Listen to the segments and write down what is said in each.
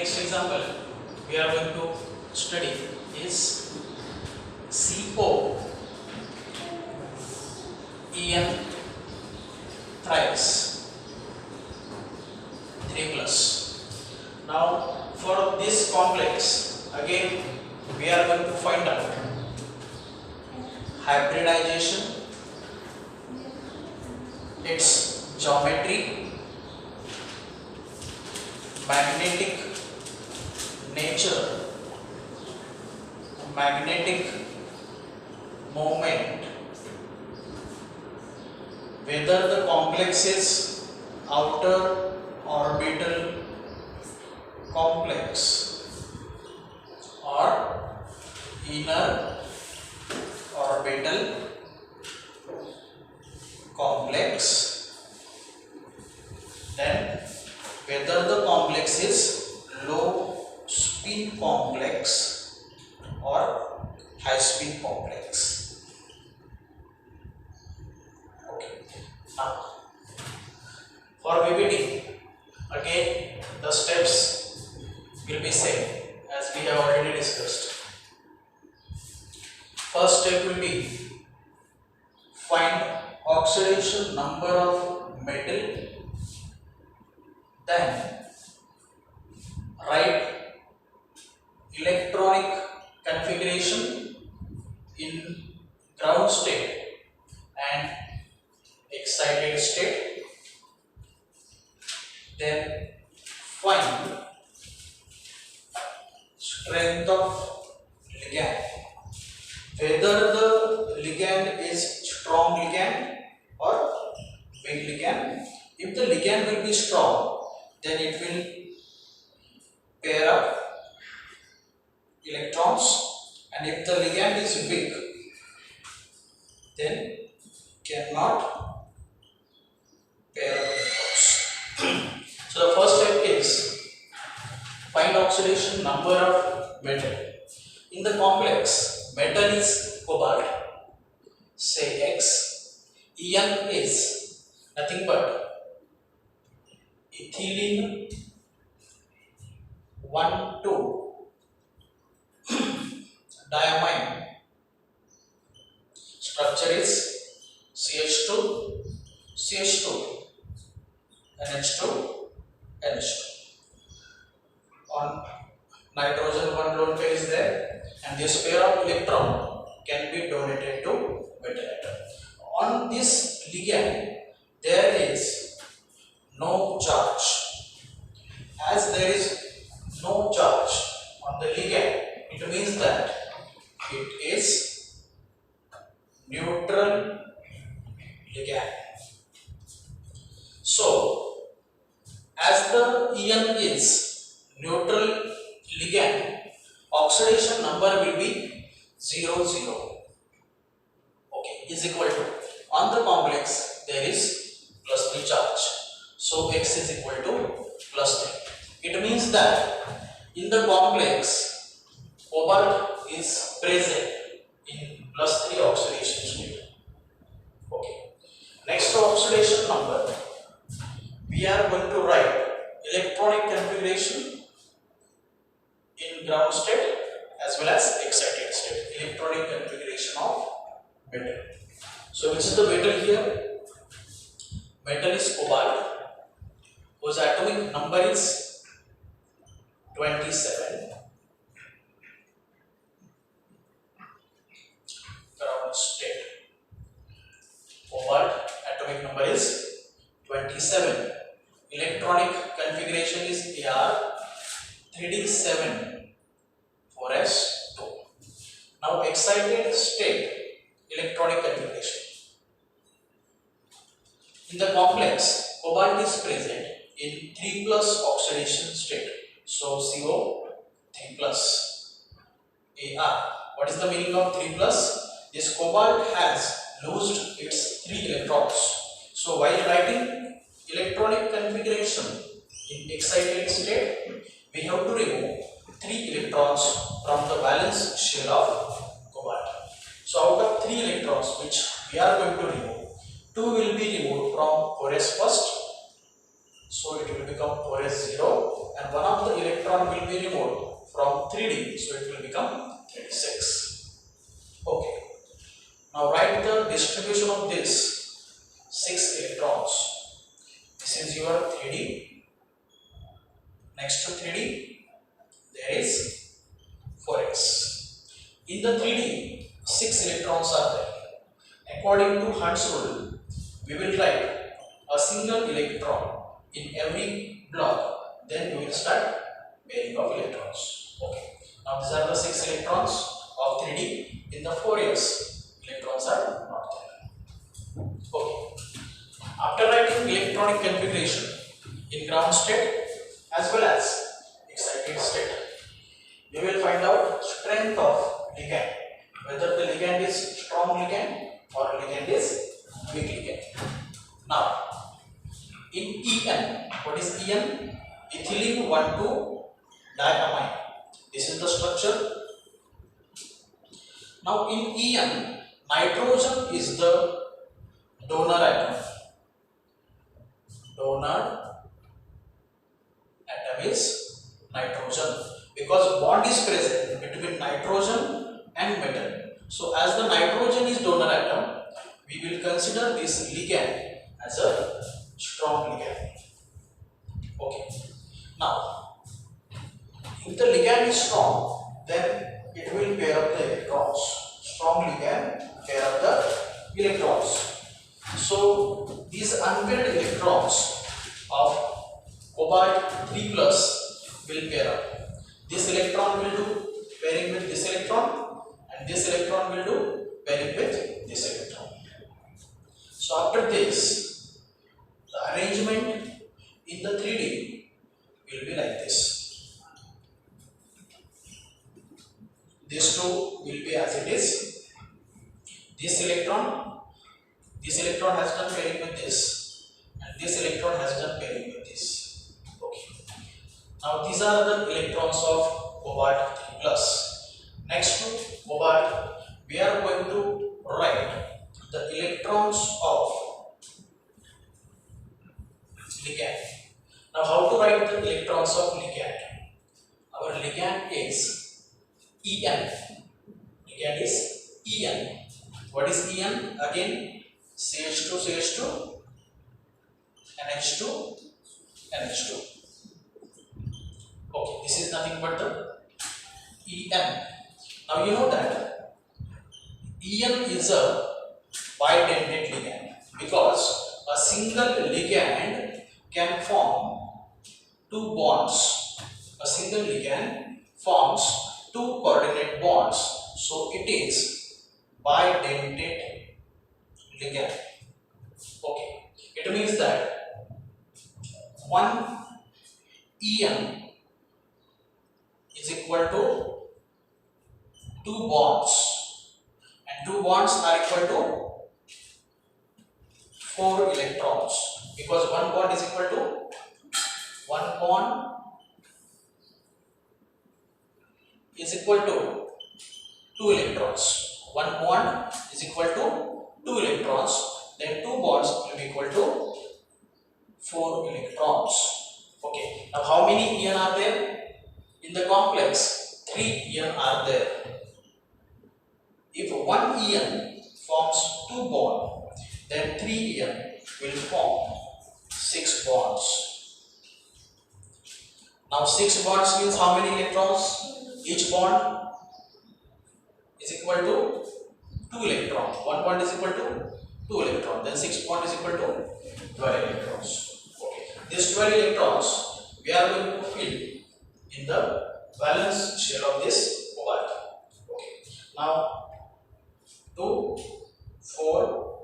next example we are going to study is Co-En thrice 3 plus. Now for this complex again we are going to find out hybridization, its geometry, magnetic nature, magnetic moment, whether the complex is outer orbital complex or inner orbital complex, then whether the complex is low spin complex or high spin complex. Okay. Now for VBT again the steps will be same as we have already discussed. First step will be find oxidation number of metal, then write electronic configuration in ground state and excited state, then find strength of ligand, whether the ligand is strong ligand or weak ligand. If the ligand will be strong, then it will pair up electrons, and if the ligand is weak, then cannot pair up electrons. So the first step is find oxidation number of metal. In the complex, metal is cobalt, say X, En is nothing but ethylene 1,2 diamine, structure is CH2 CH2 NH2 NH2. On nitrogen one lone pair is there, and this pair of electron can be donated to metal atom. On this ligand there is no charge. As there is no charge on the ligand, it means that it is neutral ligand. So as the En is neutral ligand, oxidation number will be 0 0. Okay, is equal to, on the complex there is +3 charge, so X is equal to +3. It means that in the complex cobalt is present in +3 oxidation state. Okay, next to oxidation number we are going to write electronic configuration in ground state as well as excited state, electronic configuration of metal. So which is the metal here? Metal is cobalt, whose atomic number is 27. Ground state cobalt, atomic number is 27. Electronic configuration is Ar 3d7 4s2. Now excited state electronic configuration. In the complex, cobalt is present in 3 plus oxidation state. So CO 3 plus Ar. What is the meaning of 3 plus? This cobalt has lost its 3 electrons. So while writing electronic configuration in excited state, we have to remove 3 electrons from the valence shell of cobalt. So out of 3 electrons which we are going to remove, 2 will be removed from 4s first, so it will become 4s0, and one of the electron will be removed from 3D, so it will become 36. Okay. Now write the distribution of this 6 electrons. This is your 3D. Next to 3D, there is 4s. In the 3D, 6 electrons are there. According to Hund's rule, we will write a single electron in every block. Then we will start pairing of electrons. Okay. Now these are the 6 electrons of 3D. In the 4s, electrons are not there. Okay. After writing electronic configuration in ground state as well as excited state, we will find out strength of ligand, whether the ligand is strong ligand or ligand is weak ligand. Now, in En, what is En? Ethylene 1,2-diamine. This is the structure. Now, in En, nitrogen is the donor atom. Donor atom is nitrogen, because bond is present between nitrogen and metal. So as the nitrogen is donor atom, we will consider this ligand as a strong ligand. Okay. Now, if the ligand is strong, then it will pair up the electrons. Strong ligand pair up the electrons. So these unpaired electrons of cobalt 3 plus will pair up. This electron will do pairing with this electron, and this electron will do pairing with this electron. So after this, the arrangement in the 3D will be like this. These two will be as it is. This electron has done pairing with this, and this electron has done pairing with this. Okay. Now these are the electrons of cobalt 3 plus. Next to cobalt, we are going to write the electrons of ligand. Now how to write the electrons of ligand? Our ligand is En. Ligand is En. What is En? Again, CH2, CH2, NH2, NH2. Okay, this is nothing but the En. Now you know that En is a bidentate ligand, because a single ligand can form two bonds. A single ligand forms two coordinate bonds. So it is bidentate ligand. Okay. It means that one En is equal to two bonds, and two bonds are equal to 4 electrons, because one bond is equal to one bond is equal to 2 electrons. One bond is equal to 2 electrons, then two bonds will be equal to 4 electrons. Okay. Now how many En are there? In the complex, 3 En are there. If one En forms 2 bonds, then 3 En will form 6 bonds. Now 6 bonds means how many electrons? Each bond is equal to 2 electrons. One bond is equal to 2 electrons. Then 6 bond is equal to 12 electrons. Okay. These 12 electrons we are going to fill in the valence shell of this cobalt. Okay. Now 2, 4,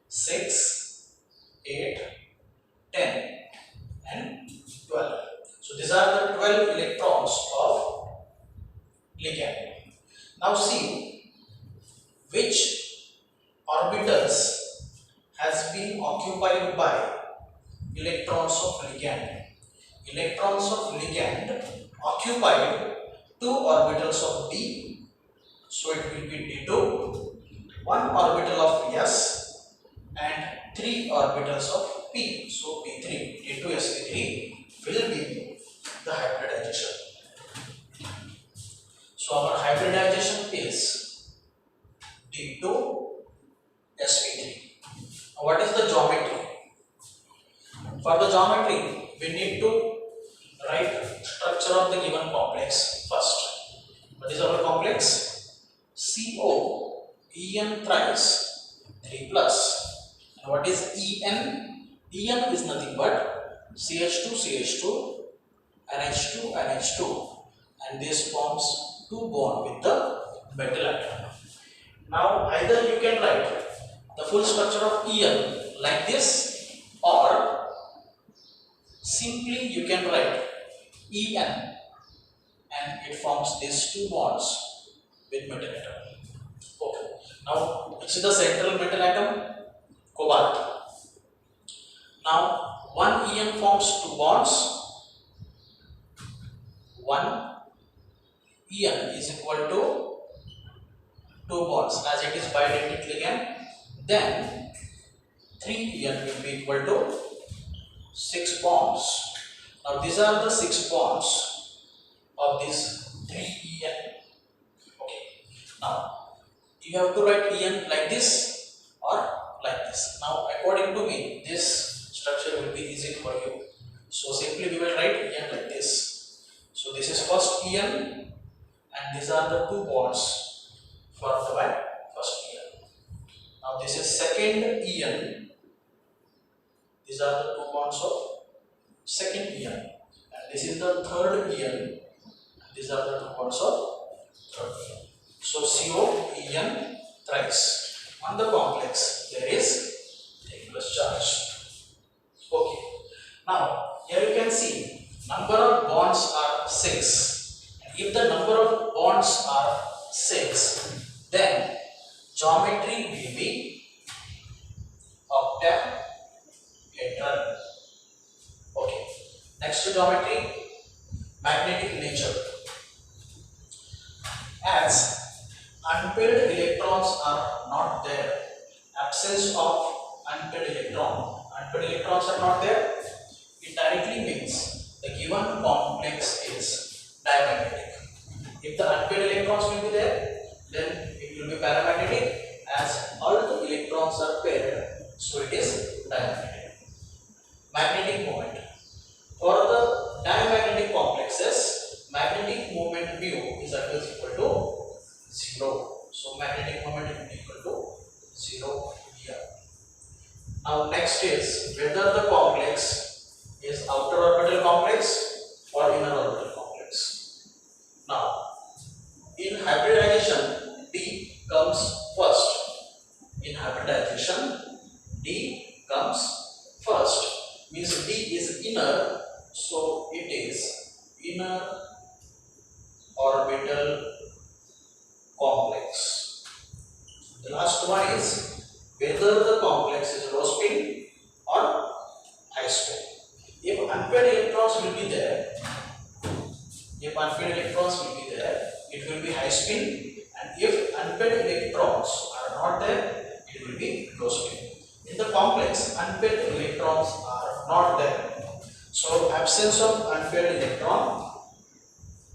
6, 8, 10 and 12. So these are the 12 electrons of ligand. Now see which orbitals has been occupied by electrons of ligand. Electrons of ligand occupied 2 orbitals of d, so it will be d2, 1 orbital of s and 3 orbitals of p, so p3, d2 sp3 will be the For the geometry, we need to write structure of the given complex first. What is our complex? Co-En thrice 3 plus. And what is En? En is nothing but CH2 CH2 NH2 NH2, and this forms 2 bond with the metal atom. Now either you can write the full structure of En like this, or simply you can write En and it forms these 2 bonds with metal atom. Okay. Now which is the central metal atom? Cobalt. Now one En forms 2 bonds. One En is equal to 2 bonds as it is bidentate ligand. Then 3 En will be equal to 6 bonds. Now these are the 6 bonds of this 3 En. Okay. Now you have to write En like this or like this. Now according to me, this structure will be easy for you. So simply we will write En like this. So this is first En and these are the 2 bonds formed by first En. Now this is second En. These are the 2 bonds of second En. And this is the third En. These are the 2 bonds of third En. So Co-En thrice. On the complex there is 3 plus charge. Okay. Now here you can see number of bonds are 6. And if the number of bonds are 6, then geometry will be octahedral. Okay. Next to geometry, magnetic nature. As unpaired electrons are not there, absence of unpaired electrons are not there, it directly means the given complex is diamagnetic. If the unpaired electrons will be there, then it will be paramagnetic. As all the electrons are paired, so it is diamagnetic. Magnetic moment. For the diamagnetic complexes, magnetic moment mu is always equal to 0. So magnetic moment will be equal to 0 here. Now next is whether the complex is outer orbital complex or inner orbital complex. Now in hybridization, D comes first. In hybridization, D comes first. Means D is inner, so it is inner orbital complex. The last one is whether the complex is low spin or high spin. If unpaired electrons will be there, it will be high spin, and if unpaired electrons are not there, it will be low spin. In the complex, unpaired electrons are not there, so absence of unpaired electron,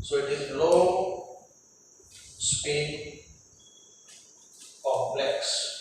so it is low spin complex.